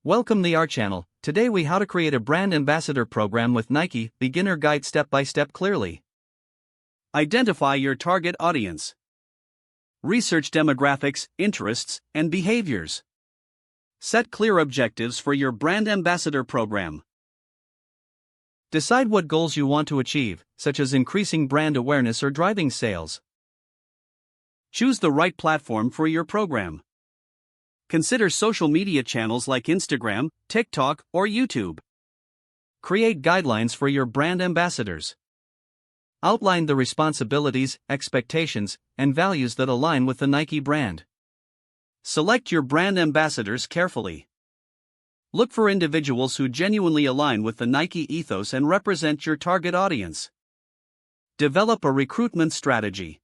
Welcome to our channel. Today we how to create a brand ambassador program with Nike, beginner guide step by step clearly. Identify your target audience. Research demographics, interests, and behaviors. Set clear objectives for your brand ambassador program. Decide what goals you want to achieve, such as increasing brand awareness or driving sales. Choose the right platform for your program. Consider social media channels like Instagram, TikTok, or YouTube. Create guidelines for your brand ambassadors. Outline the responsibilities, expectations, and values that align with the Nike brand. Select your brand ambassadors carefully. Look for individuals who genuinely align with the Nike ethos and represent your target audience. Develop a recruitment strategy.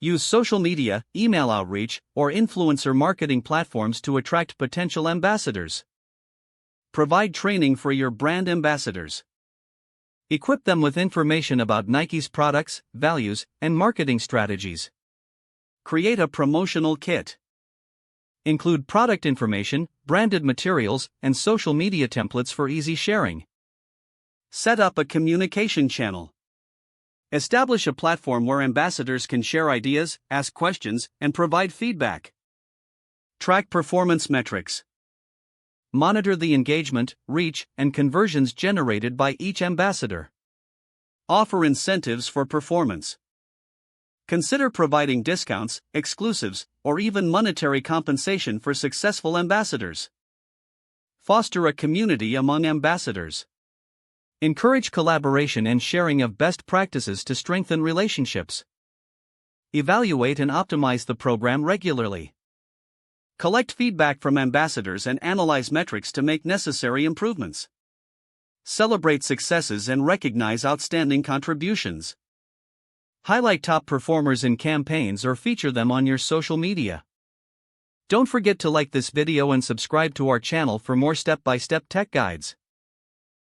Use social media, email outreach, or influencer marketing platforms to attract potential ambassadors. Provide training for your brand ambassadors. Equip them with information about Nike's products, values, and marketing strategies. Create a promotional kit. Include product information, branded materials, and social media templates for easy sharing. Set up a communication channel. Establish a platform where ambassadors can share ideas, ask questions, and provide feedback. Track performance metrics. Monitor the engagement, reach, and conversions generated by each ambassador. Offer incentives for performance. Consider providing discounts, exclusives, or even monetary compensation for successful ambassadors. Foster a community among ambassadors. Encourage collaboration and sharing of best practices to strengthen relationships. Evaluate and optimize the program regularly. Collect feedback from ambassadors and analyze metrics to make necessary improvements. Celebrate successes and recognize outstanding contributions. Highlight top performers in campaigns or feature them on your social media. Don't forget to like this video and subscribe to our channel for more step-by-step tech guides.